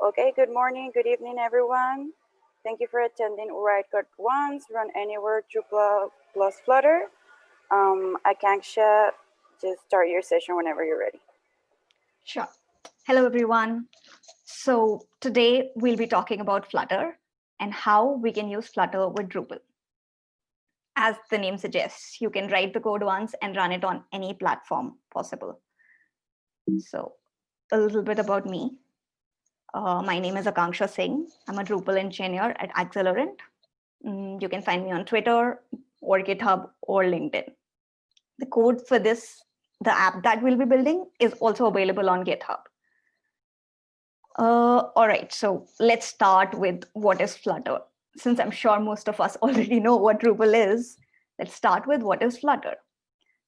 Okay, good morning, good evening, everyone. Thank you for attending Write Code Once, Run Anywhere, Drupal plus Flutter. Akanksha, just start your session whenever you're ready. Sure. Hello, everyone. So today we'll be talking about Flutter and how we can use Flutter with Drupal. As the name suggests, you can write the code once and run it on any platform possible. So a little bit about me. My name is Akanksha Singh. I'm a Drupal engineer at Accelerant. You can find me on Twitter or GitHub or LinkedIn. The code for the app that we'll be building is also available on GitHub. All right, so let's start with what is Flutter. Since I'm sure most of us already know what Drupal is, let's start with what is Flutter.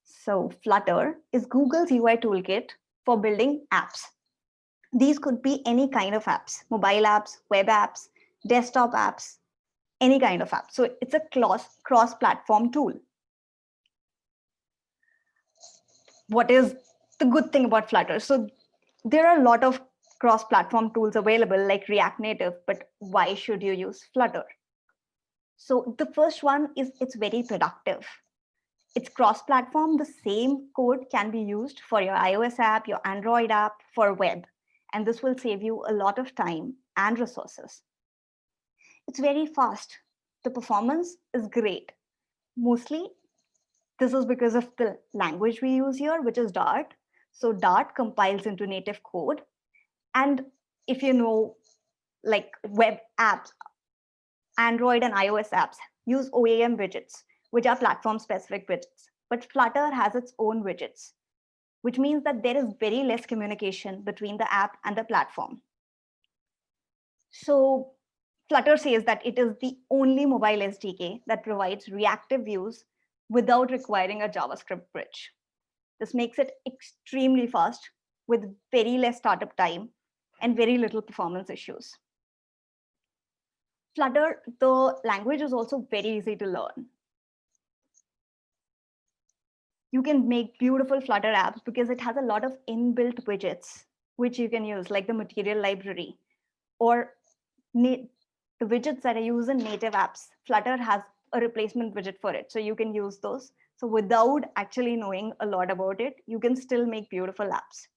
So Flutter is Google's UI toolkit for building apps. These could be any kind of apps, mobile apps, web apps, desktop apps, any kind of app. So it's a cross-platform tool. What is the good thing about Flutter? So there are a lot of cross-platform tools available like React Native, but why should you use Flutter? So the first one is it's very productive. It's cross-platform. The same code can be used for your iOS app, your Android app, for web. And this will save you a lot of time and resources. It's very fast. The performance is great. Mostly, this is because of the language we use here, which is Dart. So Dart compiles into native code. And if you know, like web apps, Android and iOS apps use OAM widgets, which are platform-specific widgets. But Flutter has its own widgets, which means that there is very less communication between the app and the platform. So Flutter says that it is the only mobile SDK that provides reactive views without requiring a JavaScript bridge. This makes it extremely fast with very less startup time and very little performance issues. Flutter, the language is also very easy to learn. You can make beautiful Flutter apps because it has a lot of inbuilt widgets, which you can use, like the material library, or the widgets that I use in native apps. Flutter has a replacement widget for it, so you can use those. So without actually knowing a lot about it, you can still make beautiful apps.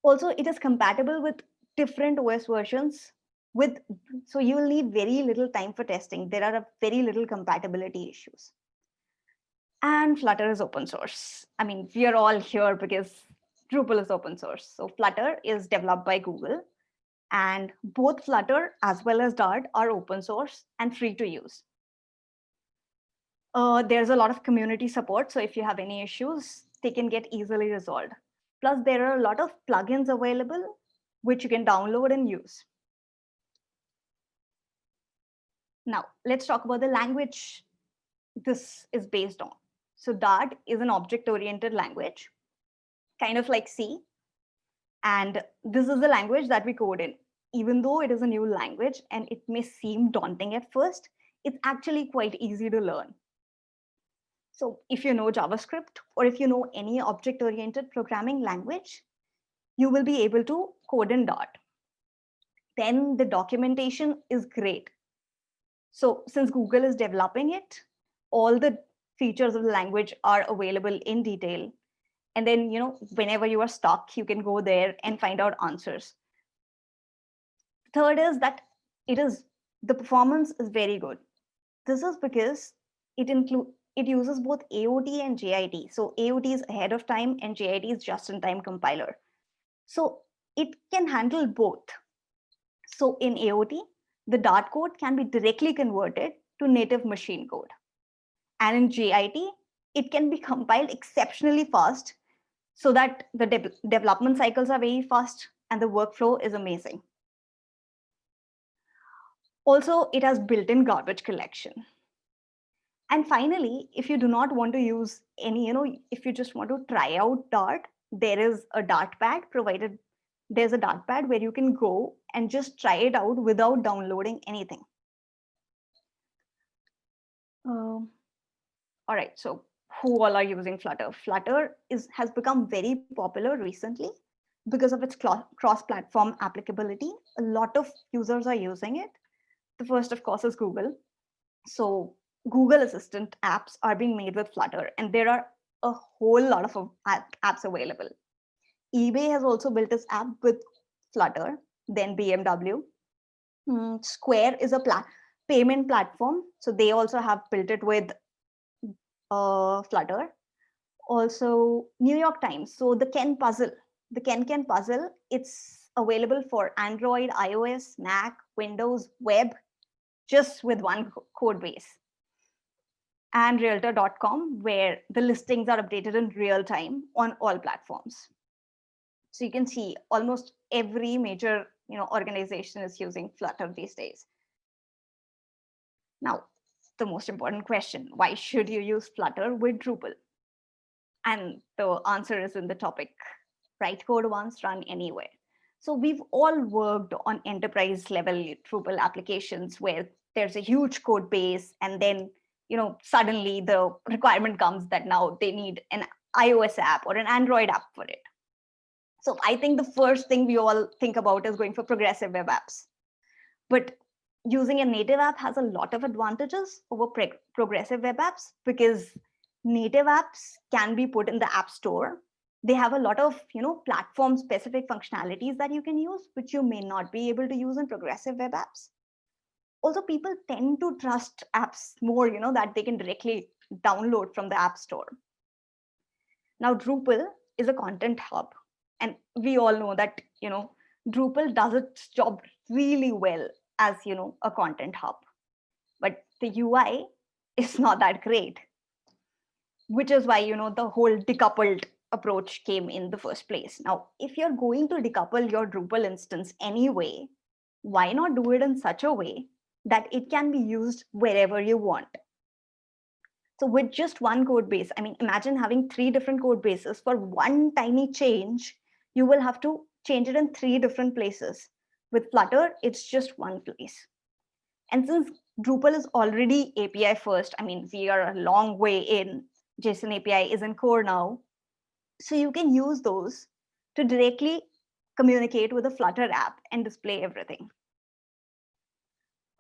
Also, it is compatible with different OS versions. So you will need very little time for testing. There are very little compatibility issues. And Flutter is open source. I mean, we are all here because Drupal is open source. So Flutter is developed by Google. And both Flutter as well as Dart are open source and free to use. There's a lot of community support. So if you have any issues, they can get easily resolved. Plus, there are a lot of plugins available, which you can download and use. Now, let's talk about the language this is based on. So Dart is an object-oriented language, kind of like C. And this is the language that we code in. Even though it is a new language and it may seem daunting at first, it's actually quite easy to learn. So if you know JavaScript or if you know any object-oriented programming language, you will be able to code in Dart. Then the documentation is great. So since Google is developing it, all the features of the language are available in detail. And then, whenever you are stuck, you can go there and find out answers. Third is that the performance is very good. This is because it uses both AOT and JIT. So AOT is ahead of time and JIT is just-in-time compiler. So it can handle both. So in AOT, the Dart code can be directly converted to native machine code. And in JIT, it can be compiled exceptionally fast so that the development cycles are very fast and the workflow is amazing. Also, it has built-in garbage collection. And finally, if you do not want to use any, if you just want to try out Dart, there is a Dart pad provided. There's a Dart pad where you can go and just try it out without downloading anything. All right, so who all are using Flutter? Flutter has become very popular recently because of its cross-platform applicability, a lot of users are using it. The first, of course, is Google. So Google Assistant apps are being made with Flutter, and there are a whole lot of apps available. eBay has also built its app with Flutter, then BMW. Square is a payment platform, so they also have built it with Flutter. Also, New York Times. So the Ken puzzle, it's available for Android, iOS, Mac, Windows, web, just with one code base. And Realtor.com, where the listings are updated in real time on all platforms. So you can see almost every major organization is using Flutter these days. Now, the most important question, why should you use Flutter with Drupal? And the answer is in the topic, write code once, run anywhere. So we've all worked on enterprise level Drupal applications where there's a huge code base, and then suddenly the requirement comes that now they need an iOS app or an Android app for it. So I think the first thing we all think about is going for progressive web apps. But using a native app has a lot of advantages over progressive web apps, because native apps can be put in the App Store. They have a lot of platform specific functionalities that you can use, which you may not be able to use in progressive web apps. Also, people tend to trust apps more, that they can directly download from the App Store. Now, Drupal is a content hub, and we all know that Drupal does its job really well as a content hub, but the UI is not that great, which is why the whole decoupled approach came in the first place. Now, if you're going to decouple your Drupal instance anyway, why not do it in such a way that it can be used wherever you want? So with just one code base, I mean, imagine having 3 different code bases. For one tiny change, you will have to change it in 3 different places. With Flutter, it's just one place. And since Drupal is already API first, I mean, we are a long way in. JSON API is in core now. So you can use those to directly communicate with the Flutter app and display everything.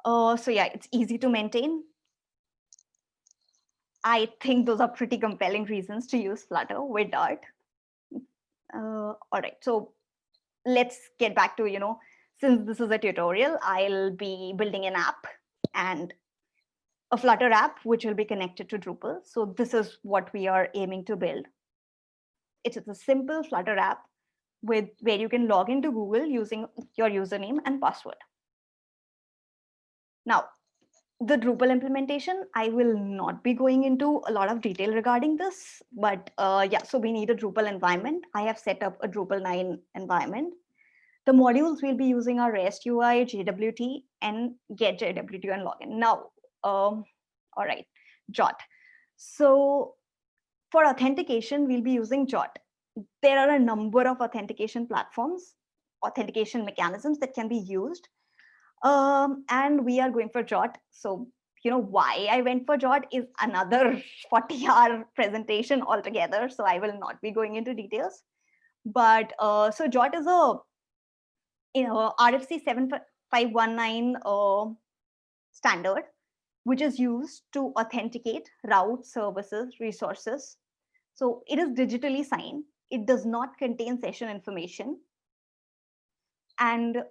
So yeah, it's easy to maintain. I think those are pretty compelling reasons to use Flutter with Dart. All right, so let's get back to, since this is a tutorial, I'll be building an app and a Flutter app, which will be connected to Drupal. So this is what we are aiming to build. It's a simple Flutter app where you can log into Google using your username and password. Now, the Drupal implementation, I will not be going into a lot of detail regarding this, but yeah, so we need a Drupal environment. I have set up a Drupal 9 environment. The modules we'll be using are REST UI, JWT, and get JWT and login. Now, all right, Jot. So for authentication, we'll be using Jot. There are a number of authentication platforms, authentication mechanisms that can be used. And we are going for Jot. So, why I went for Jot is another 40-hour presentation altogether. So I will not be going into details. But so Jot is a RFC 7519 standard, which is used to authenticate routes, services, resources. So it is digitally signed. It does not contain session information. And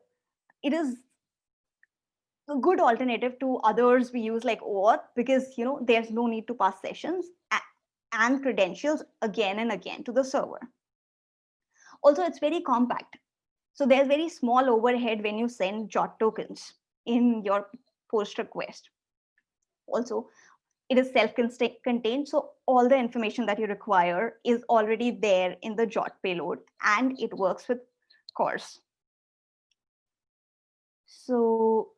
it is a good alternative to others we use like OAuth, because there's no need to pass sessions and credentials again and again to the server. Also, it's very compact. So there's very small overhead when you send Jot tokens in your post request. Also, it is self-contained, so all the information that you require is already there in the Jot payload, and it works with CORS. So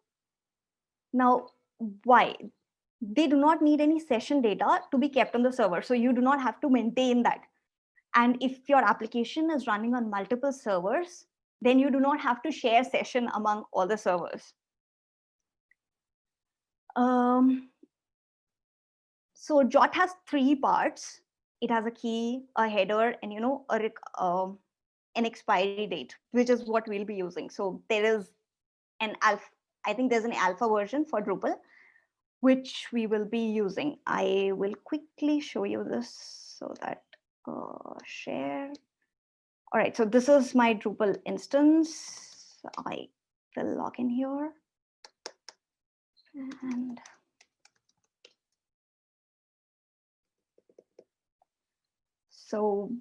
now, why? They do not need any session data to be kept on the server, so you do not have to maintain that. And if your application is running on multiple servers, then you do not have to share session among all the servers. So Jot has 3 parts. It has a key, a header, and an expiry date, which is what we'll be using. So there is an alpha, I think there's an alpha version for Drupal, which we will be using. I will quickly show you this so that share. All right, so this is my Drupal instance. I will log in here. And so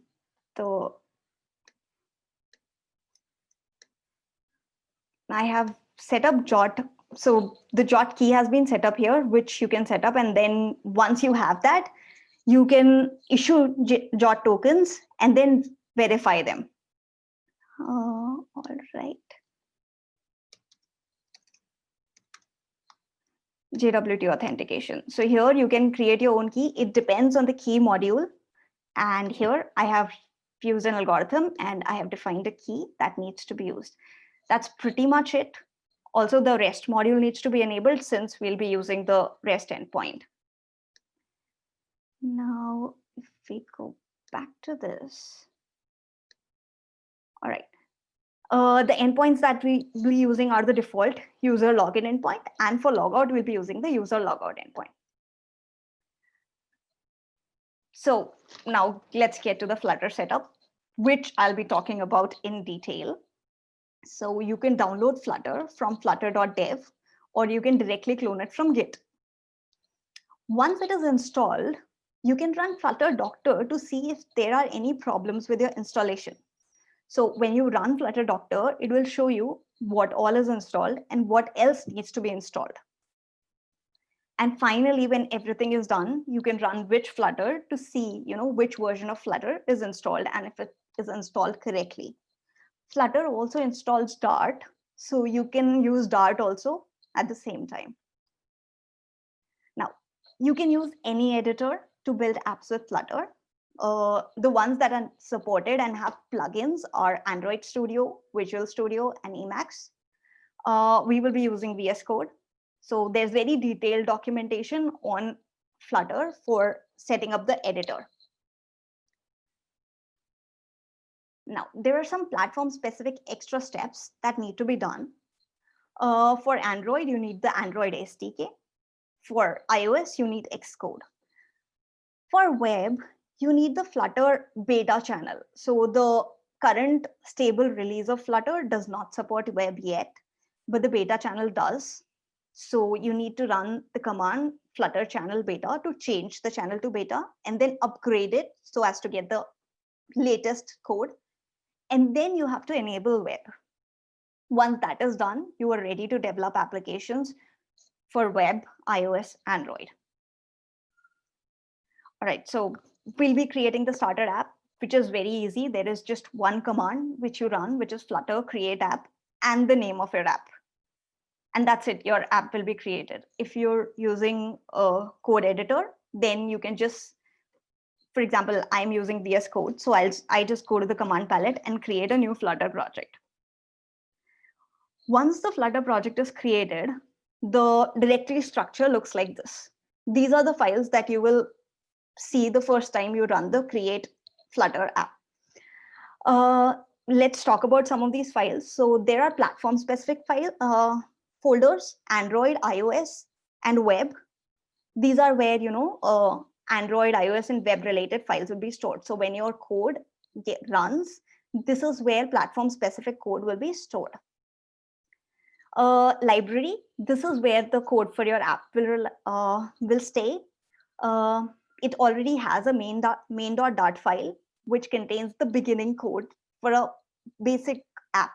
I have set up Jot. So the Jot key has been set up here, which you can set up. And then once you have that, you can issue Jot tokens and then verify them. All right. JWT authentication. So here you can create your own key. It depends on the key module. And here I have used an algorithm and I have defined a key that needs to be used. That's pretty much it. Also, the REST module needs to be enabled since we'll be using the REST endpoint. Now, if we go back to this. All right. The endpoints that we will be using are the default user login endpoint. And for logout, we'll be using the user logout endpoint. So now let's get to the Flutter setup, which I'll be talking about in detail. So you can download Flutter from flutter.dev, or you can directly clone it from Git. Once it is installed, you can run Flutter Doctor to see if there are any problems with your installation. So when you run Flutter Doctor, it will show you what all is installed and what else needs to be installed. And finally, when everything is done, you can run which Flutter to see, which version of Flutter is installed and if it is installed correctly. Flutter also installs Dart, so you can use Dart also at the same time. Now, you can use any editor to build apps with Flutter. The ones that are supported and have plugins are Android Studio, Visual Studio, and Emacs. We will be using VS Code. So there's very detailed documentation on Flutter for setting up the editor. Now, there are some platform-specific extra steps that need to be done. For Android, you need the Android SDK. For iOS, you need Xcode. For web, you need the Flutter beta channel. So the current stable release of Flutter does not support web yet, but the beta channel does. So you need to run the command Flutter channel beta to change the channel to beta and then upgrade it so as to get the latest code. And then you have to enable web. Once that is done, you are ready to develop applications for web, iOS, Android. All right, so we'll be creating the starter app, which is very easy. There is just one command which you run, which is Flutter create app and the name of your app. And that's it, your app will be created. If you're using a code editor, then you can just, for example, I'm using VS Code. So I just go to the command palette and create a new Flutter project. Once the Flutter project is created, the directory structure looks like this. These are the files that you will see the first time you run the create Flutter app. Let's talk about some of these files. So there are platform specific folders, Android, iOS, and web. These are where, Android, iOS, and web related files will be stored. So when your code runs, this is where platform specific code will be stored. Library, this is where the code for your app will stay. It already has a main.dart file, which contains the beginning code for a basic app.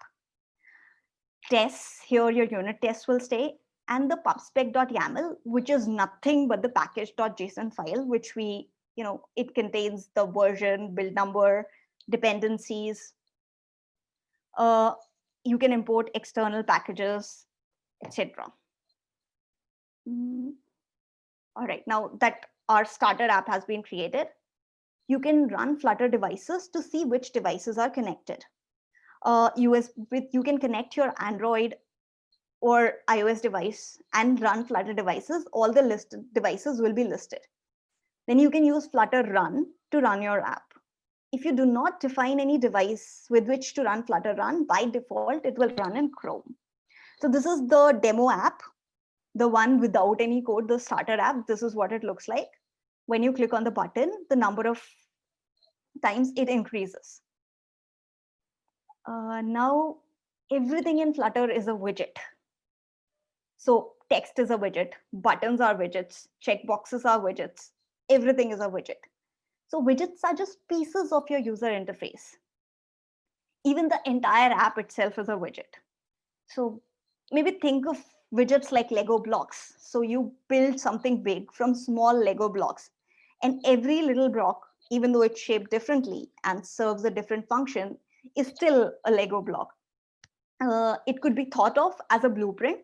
Tests, here your unit tests will stay, and the Pubspec.yml, which is nothing but the package.json file, which it contains the version, build number, dependencies. You can import external packages, etc. All right, now that our starter app has been created, you can run Flutter devices to see which devices are connected. You can connect your Android or iOS device and run Flutter devices. All the listed devices will be listed. Then you can use Flutter run to run your app. if you do not define any device with which to run Flutter Run, by default, it will run in Chrome. So this is the demo app, the one without any code, the starter app. This is what it looks like. When you click on the button, the number of times it increases. Now, everything in Flutter is a widget. So text is a widget, buttons are widgets, checkboxes are widgets, everything is a widget. So widgets are just pieces of your user interface. Even the entire app itself is a widget. So maybe think of widgets like Lego blocks. So you build something big from small Lego blocks, and every little block, even though it's shaped differently and serves a different function, is still a Lego block. It could be thought of as a blueprint.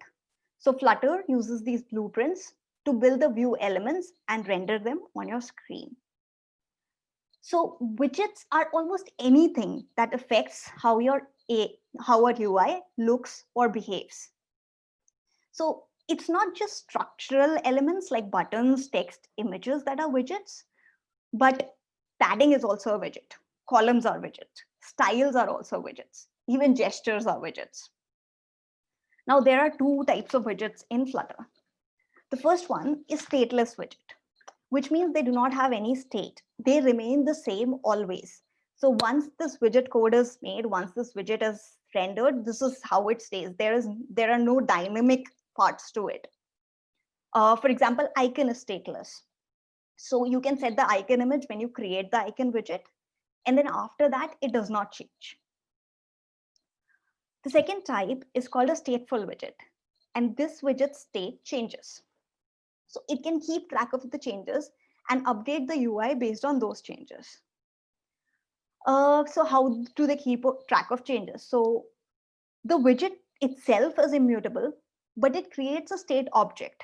So Flutter uses these blueprints to build the view elements and render them on your screen. So widgets are almost anything that affects how our UI looks or behaves. So it's not just structural elements like buttons, text, images that are widgets, but padding is also a widget. Columns are widgets. Styles are also widgets. Even gestures are widgets. Now there are two types of widgets in Flutter. The first one is stateless widget, which means they do not have any state. They remain the same always. So once this widget code is made, once this widget is rendered, this is how it stays. There are no dynamic parts to it. For example, icon is stateless. So you can set the icon image when you create the icon widget, and then after that, it does not change. The second type is called a stateful widget, and this widget state changes. So it can keep track of the changes and update the UI based on those changes. So how do they keep track of changes? So the widget itself is immutable, but it creates a state object.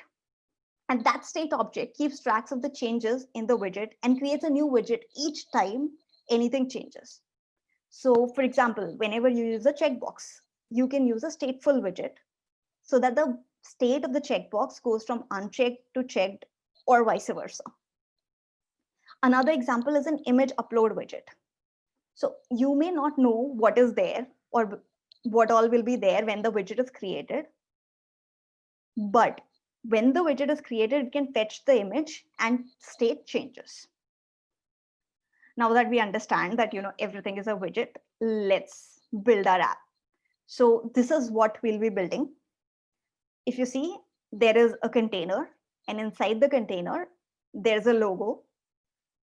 And that state object keeps tracks of the changes in the widget and creates a new widget each time anything changes. So for example, whenever you use a checkbox, you can use a stateful widget so that the state of the checkbox goes from unchecked to checked or vice versa. Another example is an image upload widget. So you may not know what is there or what all will be there when the widget is created. But when the widget is created, it can fetch the image and state changes. Now that we understand that everything is a widget, let's build our app. So this is what we'll be building. If you see, there is a container, and inside the container, there's a logo,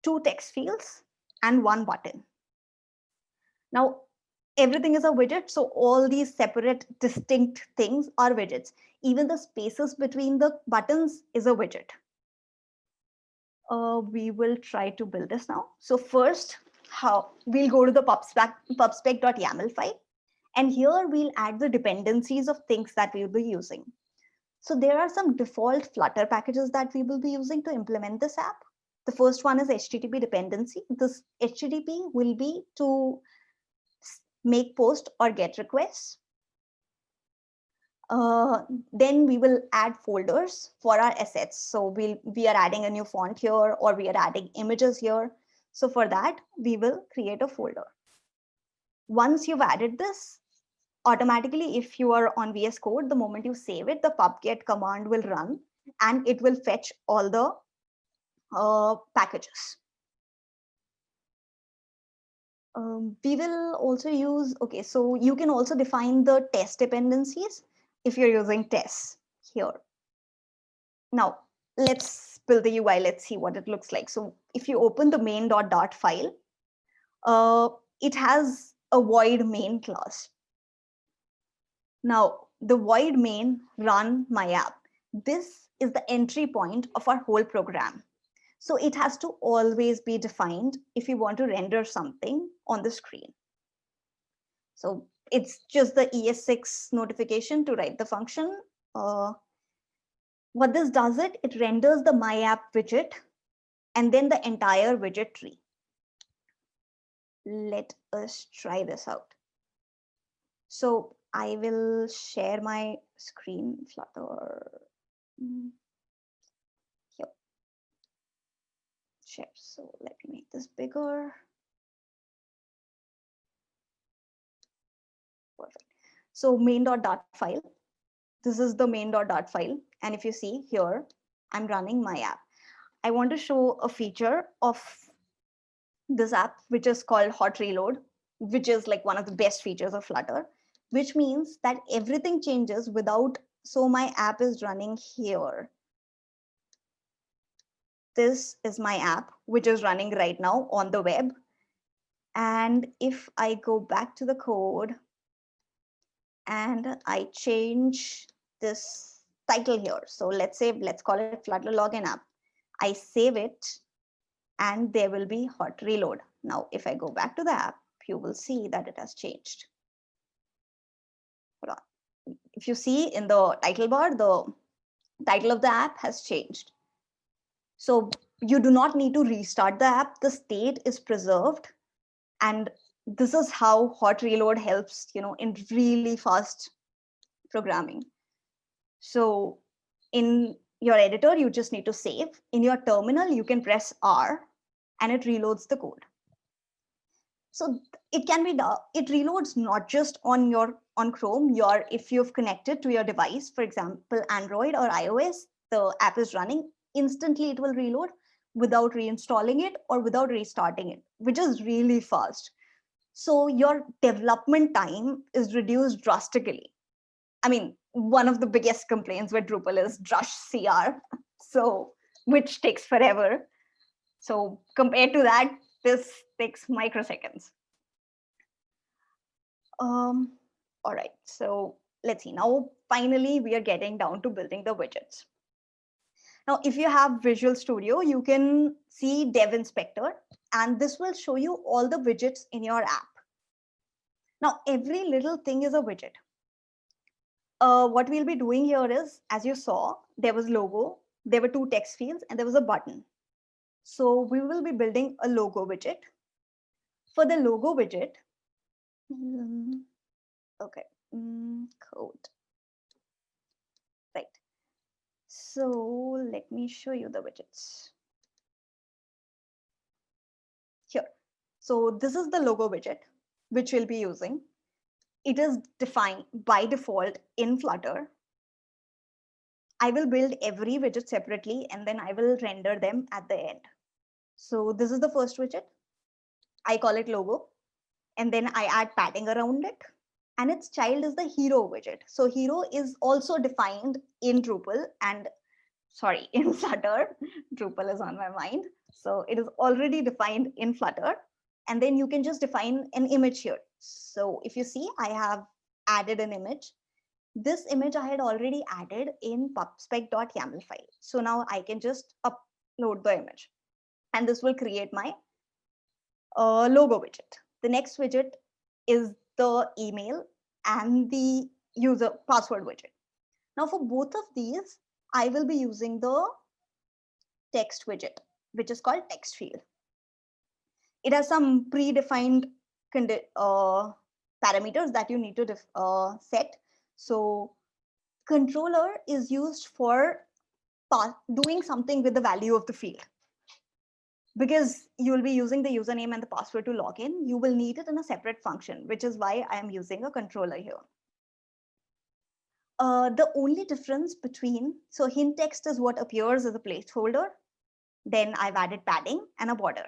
2 text fields, and 1 button. Now, everything is a widget, so all these separate, distinct things are widgets. Even the spaces between the buttons is a widget. We will try to build this now. So first, we'll go to the Pubspec.yml file, and here we'll add the dependencies of things that we'll be using. So there are some default Flutter packages that we will be using to implement this app. The first one is HTTP dependency. This HTTP will be to make post or get requests. Then we will add folders for our assets. So we are adding a new font here, or we are adding images here. So for that, we will create a folder. Once you've added this, automatically, if you are on VS Code, the moment you save it, the pubget command will run and it will fetch all the packages. We will also use, okay, so you can also define the test dependencies if you're using tests here. Now, let's build the UI. Let's see what it looks like. So if you open the main.dart file, it has a void main class. Now, the void main run my app. This is the entry point of our whole program. So it has to always be defined if you want to render something on the screen. So it's just the ES6 notification to write the function. What this does it renders the my app widget and then the entire widget tree. Let us try this out. So I will share my screen, Flutter. Here. Share. So let me make this bigger. So main.dart file, this is the main.dart file. And if you see here, I'm running my app. I want to show a feature of this app, which is called hot reload, which is like one of the best features of Flutter, which means that everything changes without, so my app is running here. This is my app, which is running right now on the web. And if I go back to the code and I change this title here, so let's call it Flutter login app. I save it and there will be hot reload. Now, if I go back to the app, you will see that it has changed. Hold on. If you see in the title bar, the title of the app has changed. So you do not need to restart the app. The state is preserved. And this is how hot reload helps, in really fast programming. So in your editor, you just need to save. In your terminal, you can press R and it reloads the code. So it can be done. It reloads not just on Chrome. If you've connected to your device, for example, Android or iOS, the app is running instantly. It will reload without reinstalling it or without restarting it, which is really fast. So your development time is reduced drastically. I mean, one of the biggest complaints with Drupal is drush CR, so which takes forever. So compared to that, this takes microseconds. All right, so let's see. Now, finally, we are getting down to building the widgets. Now, if you have Visual Studio, you can see Dev Inspector, and this will show you all the widgets in your app. Now, every little thing is a widget. What we'll be doing here is, as you saw, there was logo, there were 2 text fields, and there was a button. So we will be building a logo widget. For the logo widget, okay, code. Right. So let me show you the widgets. Here. So this is the logo widget, which we'll be using. It is defined by default in Flutter. I will build every widget separately and then I will render them at the end. So this is the first widget. I call it logo. And then I add padding around it. And its child is the hero widget. So hero is also defined in Drupal and in Flutter. Drupal is on my mind. So it is already defined in Flutter. And then you can just define an image here. So if you see, I have added an image. This image I had already added in Pubspec.yml file. So now I can just upload the image. And this will create my logo widget. The next widget is the email and the user password widget. Now for both of these, I will be using the text widget, which is called text field. It has some predefined parameters that you need to set. So controller is used for doing something with the value of the field. Because you will be using the username and the password to log in, you will need it in a separate function, which is why I am using a controller here. The only difference between, so hint text is what appears as a placeholder. Then I've added padding and a border.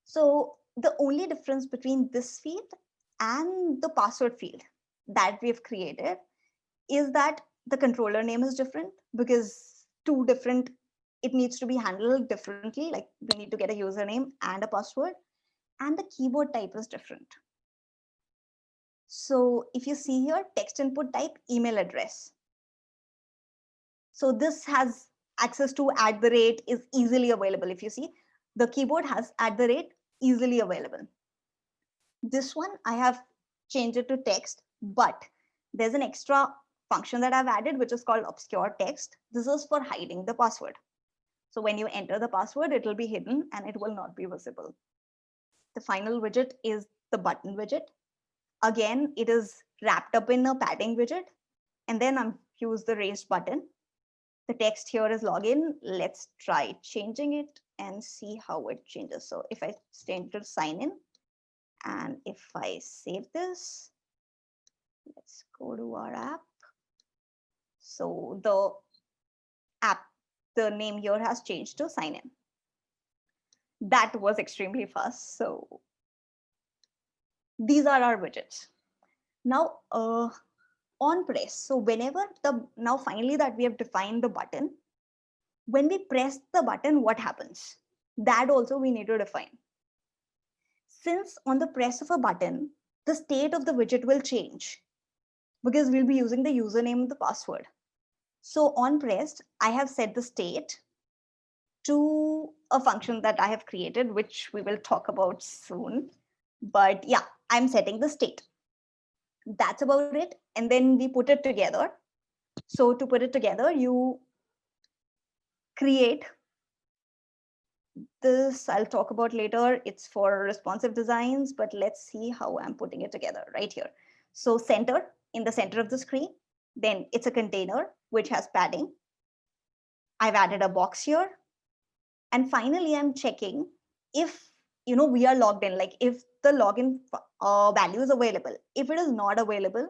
So the only difference between this field and the password field that we've created is that the controller name is different because it needs to be handled differently. Like we need to get a username and a password, and the keyboard type is different. So if you see here, text input type, email address. So this has access to @ is easily available. If you see, the keyboard has @ easily available. This one I have changed it to text, but there's an extra function that I've added, which is called obscure text. This is for hiding the password. So when you enter the password, it will be hidden and it will not be visible. The final widget is the button widget. Again, it is wrapped up in a padding widget. And then I'm use the raised button. The text here is login. Let's try changing it and see how it changes. So if I change to sign in, and if I save this, Let's go to our app. So the app, the name here has changed to sign in. That was extremely fast. So these are our widgets. Now on press. So whenever now finally that we have defined the button, when we press the button, what happens? That also we need to define. Since on the press of a button, the state of the widget will change because we'll be using the username and the password. So on pressed, I have set the state to a function that I have created, which we will talk about soon. But yeah, I'm setting the state. That's about it. And then we put it together. So to put it together, you create this. I'll talk about later. It's for responsive designs, but let's see how I'm putting it together right here. So center, in the center of the screen, then it's a container which has padding. I've added a box here. And finally, I'm checking if we are logged in, like if the login value is available. If it is not available,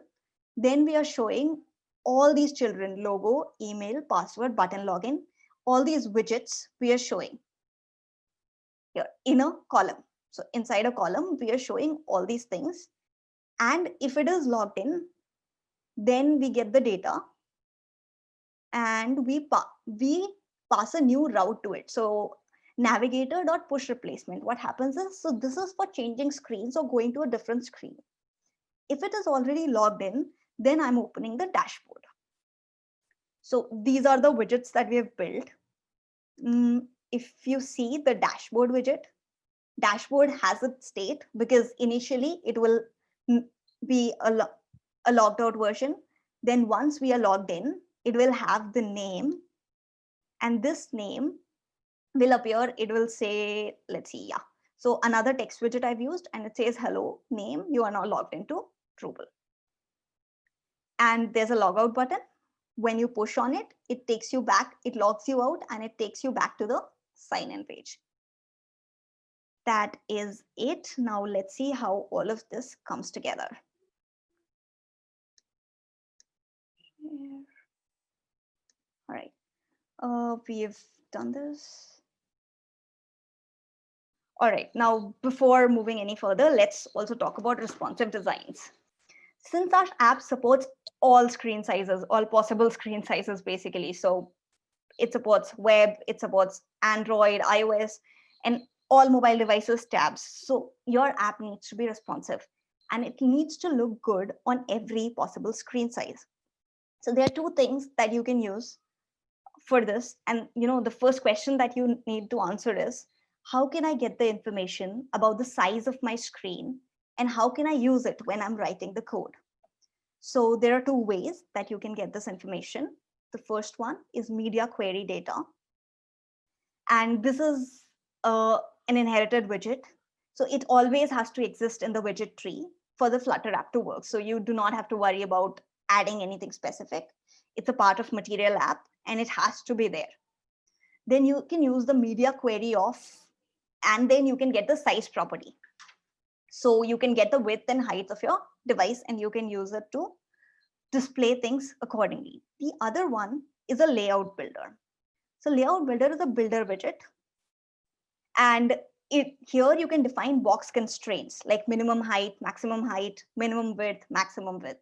then we are showing all these children: logo, email, password, button, login, all these widgets we are showing here in a column. So inside a column, we are showing all these things. And if it is logged in, then we get the data and we pass a new route to it. So navigator.push replacement, what happens is, so this is for changing screens or going to a different screen. If it is already logged in, then I'm opening the dashboard. So these are the widgets that we have built. If you see the dashboard widget, dashboard has a state because initially it will be a logged out version. Then once we are logged in, it will have the name, and this name will appear. It will say, let's see, yeah. So another text widget I've used, and it says, hello, name, you are now logged into Drupal. And there's a logout button. When you push on it, it takes you back, it logs you out, and it takes you back to the sign in page. That is it. Now let's see how all of this comes together. All right, we've done this. All right, now before moving any further, let's also talk about responsive designs. Since our app supports all screen sizes, all possible screen sizes, basically. So it supports web, it supports Android, iOS, and all mobile devices tabs. So your app needs to be responsive and it needs to look good on every possible screen size. So there are two things that you can use for this. And the first question that you need to answer is, how can I get the information about the size of my screen and how can I use it when I'm writing the code? So there are two ways that you can get this information. The first one is media query data. And this is an inherited widget. So it always has to exist in the widget tree for the Flutter app to work. So you do not have to worry about adding anything specific. It's a part of material app and it has to be there. Then you can use the media query of, and then you can get the size property. So you can get the width and height of your device and you can use it to display things accordingly. The other one is a layout builder. So layout builder is a builder widget. And here you can define box constraints like minimum height, minimum width, maximum width.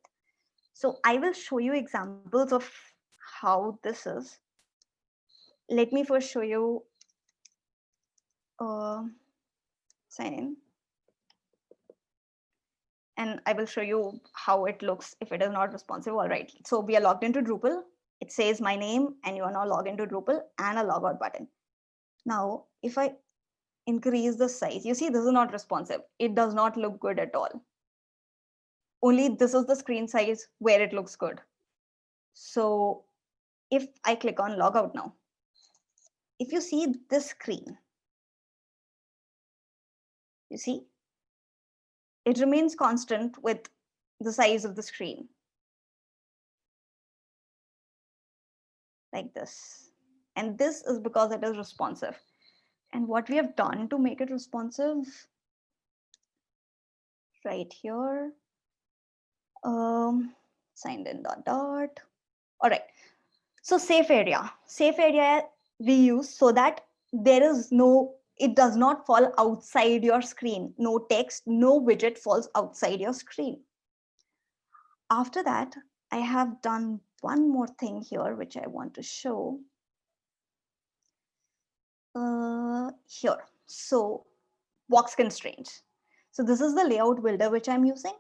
So I will show you examples of how this is. Let me first show you sign in. And I will show you how it looks if it is not responsive. All right, so we are logged into Drupal. It says my name and you are now logged into Drupal and a logout button. Now, if I increase the size, you see this is not responsive. It does not look good at all. Only this is the screen size where it looks good. So if I click on logout now, if you see this screen, you see, it remains constant with the size of the screen. Like this. And this is because it is responsive. And what we have done to make it responsive, right here, Signed in dot dot. All right. So safe area we use so that there is no, it does not fall outside your screen. No text, no widget falls outside your screen. After that, I have done one more thing here, which I want to show. Here. So box constraints. So this is the layout builder which I'm using.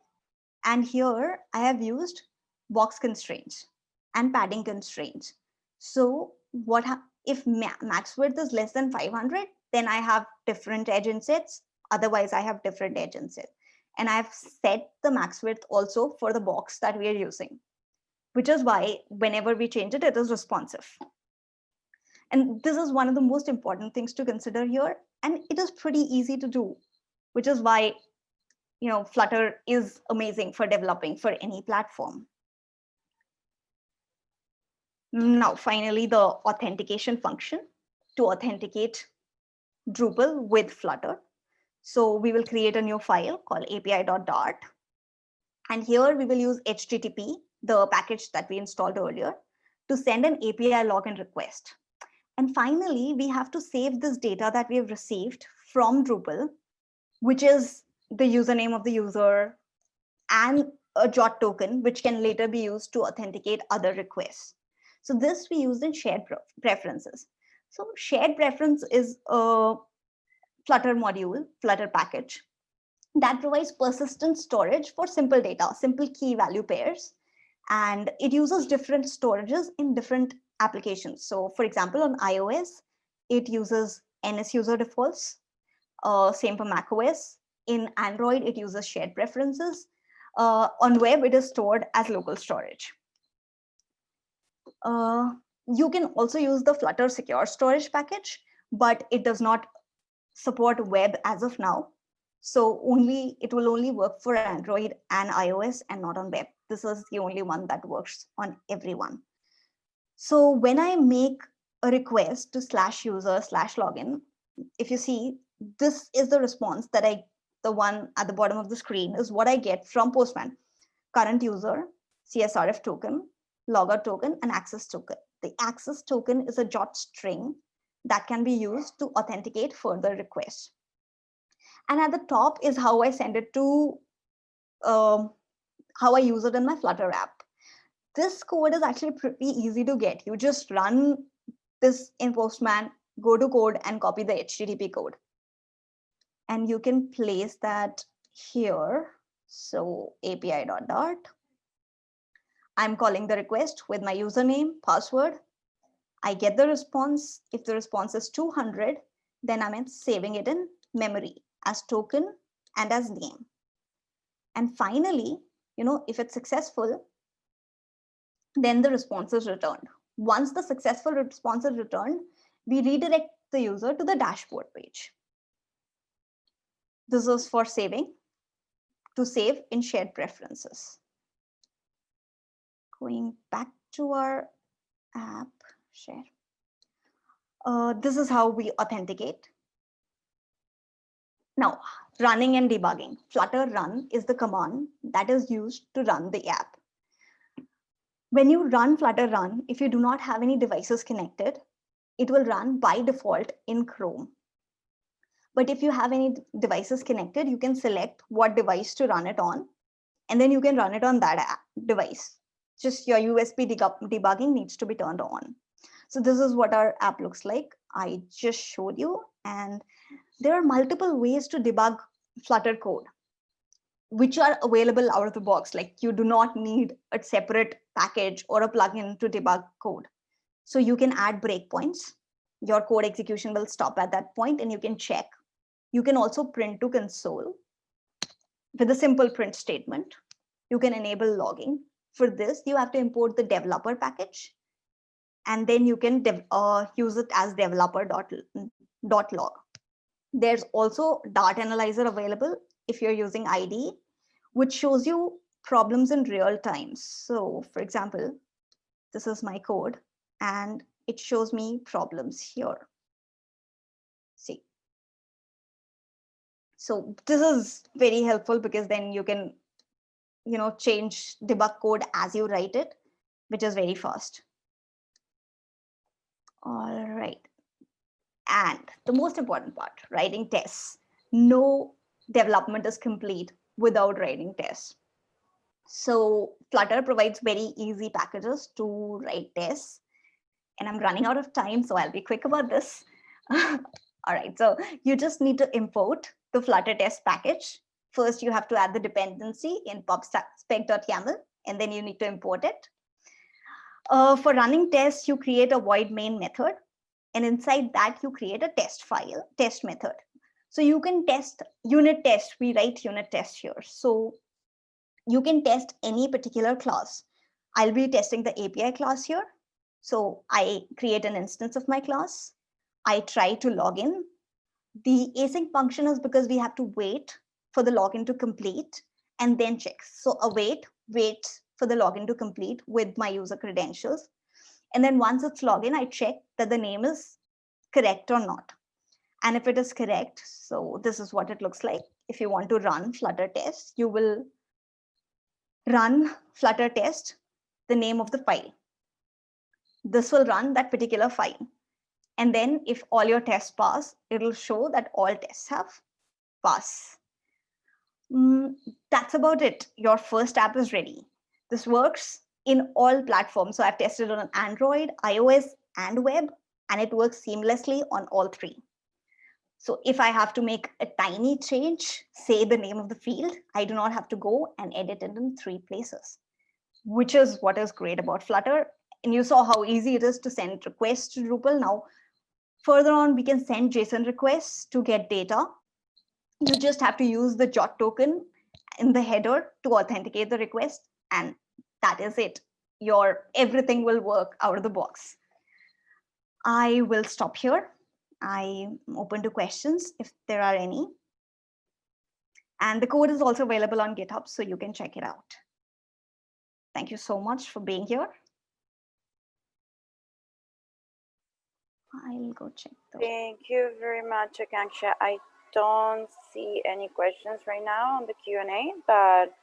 And here I have used box constraints and padding constraints. So what if max width is less than 500, then I have different edge insets. Otherwise, I have different edge insets. And I've set the max width also for the box that we are using, which is why whenever we change it, it is responsive. And this is one of the most important things to consider here. And it is pretty easy to do, which is why Flutter is amazing for developing for any platform. Now, finally, the authentication function to authenticate Drupal with Flutter. So we will create a new file called api.dart. And here we will use HTTP, the package that we installed earlier, to send an API login request. And finally, we have to save this data that we have received from Drupal, which is the username of the user and a JOT token, which can later be used to authenticate other requests. So this we used in shared preferences. So shared preference is a Flutter module, Flutter package that provides persistent storage for simple data, simple key value pairs. And it uses different storages in different applications. So for example, on iOS, it uses NS user defaults. Same for macOS. In Android, it uses shared preferences. On web, it is stored as local storage. You can also use the Flutter secure storage package, but it does not support web as of now. So it will only work for Android and iOS and not on web. This is the only one that works on everyone. So when I make a request to /user/login, if you see, this is the response that the one at the bottom of the screen is what I get from Postman. Current user, CSRF token, logger token, and access token. The access token is a JOT string that can be used to authenticate further requests. And at the top is how I send it to, how I use it in my Flutter app. This code is actually pretty easy to get. You just run this in Postman, go to code and copy the HTTP code. And you can place that here. So api.dart. I'm calling the request with my username, password. I get the response. If the response is 200, then I'm saving it in memory as token and as name. And finally, if it's successful, then the response is returned. Once the successful response is returned, we redirect the user to the dashboard page. This is for saving, to save in shared preferences. Going back to our app, share. This is how we authenticate. Now, running and debugging. Flutter run is the command that is used to run the app. When you run Flutter run, if you do not have any devices connected, it will run by default in Chrome. But if you have any devices connected, you can select what device to run it on, and then you can run it on that device. Just your USB debugging needs to be turned on. So this is what our app looks like. I just showed you, and there are multiple ways to debug Flutter code, which are available out of the box. Like, you do not need a separate package or a plugin to debug code. So you can add breakpoints. Your code execution will stop at that point and you can check. You can also print to console with a simple print statement. You can enable logging. For this, you have to import the developer package, and then you can use it as developer.log. There's also Dart Analyzer available if you're using IDE, which shows you problems in real time. So for example, this is my code and it shows me problems here. See. So this is very helpful because then you can change debug code as you write it, which is very fast. All right. And the most important part, writing tests. No development is complete without writing tests. So Flutter provides very easy packages to write tests. And I'm running out of time, so I'll be quick about this. All right, so you just need to import the Flutter test package. First, you have to add the dependency in Pubspec.yml, and then you need to import it. For running tests, you create a void main method, and inside that, you create a test file, test method. So you can test unit test. We write unit test here. So you can test any particular class. I'll be testing the API class here. So I create an instance of my class. I try to log in. The async function is because we have to wait for the login to complete and then check. So await, wait for the login to complete with my user credentials. And then once it's logged, I check that the name is correct or not. And if it is correct, so this is what it looks like. If you want to run Flutter test, you will run Flutter test, the name of the file. This will run that particular file. And then if all your tests pass, it will show that all tests have passed. That's about it. Your first app is ready. This works in all platforms. So I've tested on Android, iOS, and web, and it works seamlessly on all three. So if I have to make a tiny change, say the name of the field, I do not have to go and edit it in 3 places, which is what is great about Flutter. And you saw how easy it is to send requests to Drupal. Now, further on, we can send JSON requests to get data. You just have to use the JOT token in the header to authenticate the request, and that is it. Everything will work out of the box. I will stop here. I'm open to questions if there are any. And the code is also available on GitHub, so you can check it out. Thank you so much for being here. I'll go check those. Thank you very much, Akanksha. I don't see any questions right now on the Q&A, but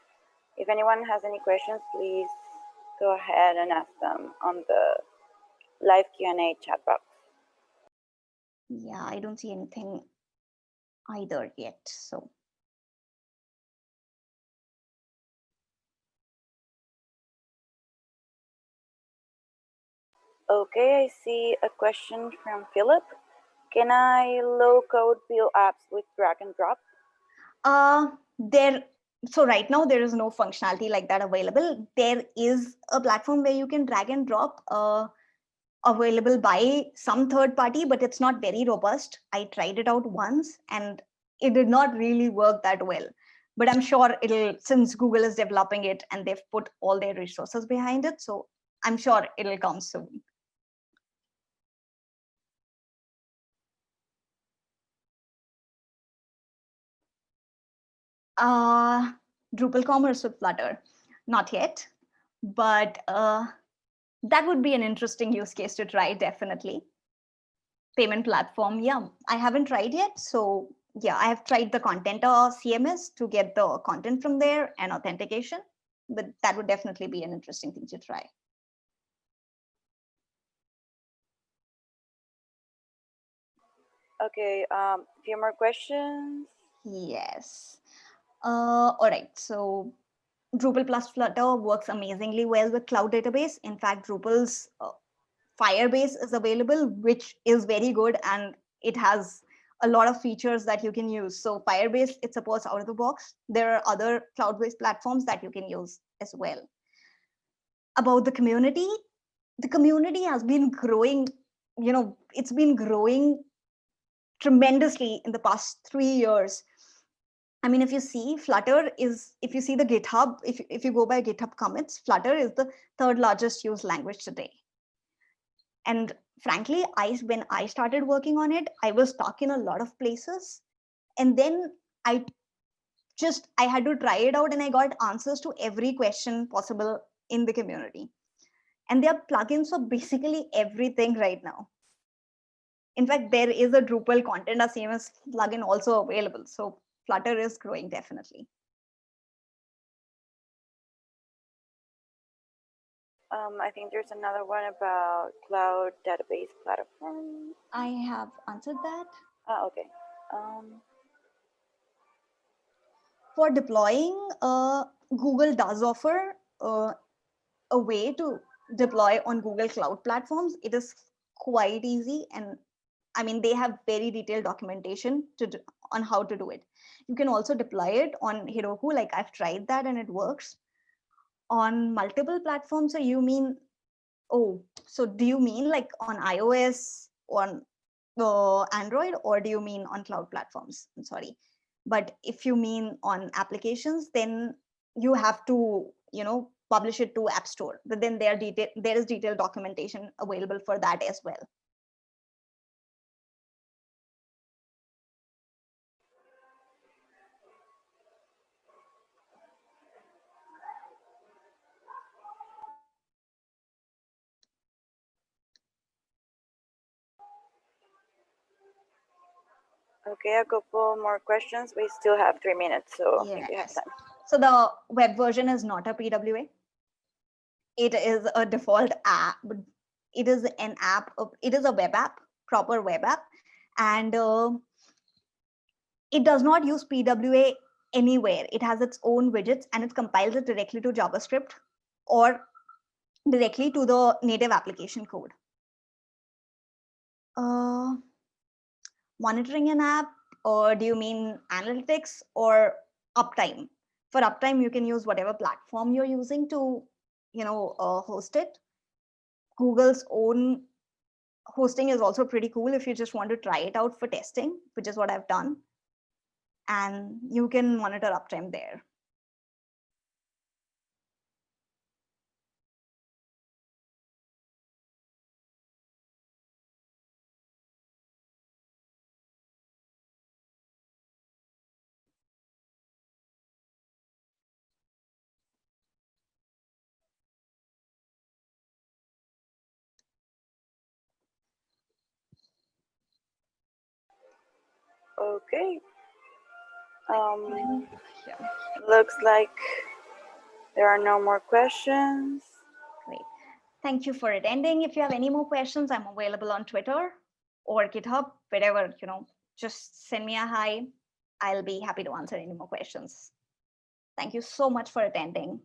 if anyone has any questions, please go ahead and ask them on the live Q&A chat box. Yeah, I don't see anything either yet, so. Okay, I see a question from Philip. Can I low code build apps with drag and drop? So right now there is no functionality like that available. There is a platform where you can drag and drop available by some third party, but it's not very robust. I tried it out once and it did not really work that well. But I'm sure since Google is developing it and they've put all their resources behind it, so I'm sure it'll come soon. Drupal Commerce with Flutter, not yet, but that would be an interesting use case to try, definitely. Payment platform, yeah, I haven't tried yet. So yeah, I have tried the content CMS to get the content from there and authentication, but that would definitely be an interesting thing to try. Okay, few more questions. Yes. All right, so Drupal plus Flutter works amazingly well with cloud database. In fact, Drupal's Firebase is available, which is very good, and it has a lot of features that you can use. So Firebase, it supports out of the box. There are other cloud-based platforms that you can use as well. About the community has been growing, it's been growing tremendously in the past 3 years. I mean, if you see if you see the GitHub, if you go by GitHub commits, Flutter is the 3rd largest used language today. And frankly, when I started working on it, I was stuck in a lot of places. And then I had to try it out and I got answers to every question possible in the community. And there are plugins for basically everything right now. In fact, there is a Drupal content CMS plugin also available. So Flutter is growing definitely. I think there's another one about cloud database platform. I have answered that. Okay. For deploying, Google does offer a way to deploy on Google Cloud platforms. It is quite easy, and I mean, they have very detailed documentation on how to do it. You can also deploy it on Heroku, like I've tried that and it works. On multiple platforms, so you mean, oh, so do you mean like on iOS, on Android, or do you mean on cloud platforms? I'm sorry. But if you mean on applications, then you have to, publish it to App Store. But then there is detailed documentation available for that as well. Okay, a couple more questions. We still have 3 minutes, so I think we have time. So the web version is not a PWA. It is a default app. It is an app. It is a web app, proper web app, and it does not use PWA anywhere. It has its own widgets, and it compiles it directly to JavaScript or directly to the native application code. Monitoring an app, or do you mean analytics or uptime? For uptime, you can use whatever platform you're using to, host it. Google's own hosting is also pretty cool if you just want to try it out for testing, which is what I've done. And you can monitor uptime there. Okay. Looks like there are no more questions. Great. Thank you for attending. If you have any more questions, I'm available on Twitter or GitHub, wherever, just send me a hi. I'll be happy to answer any more questions. Thank you so much for attending.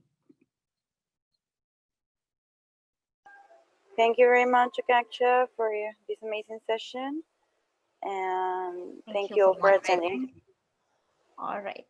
Thank you very much, Akaksha, for this amazing session. And thank you all for attending. All right.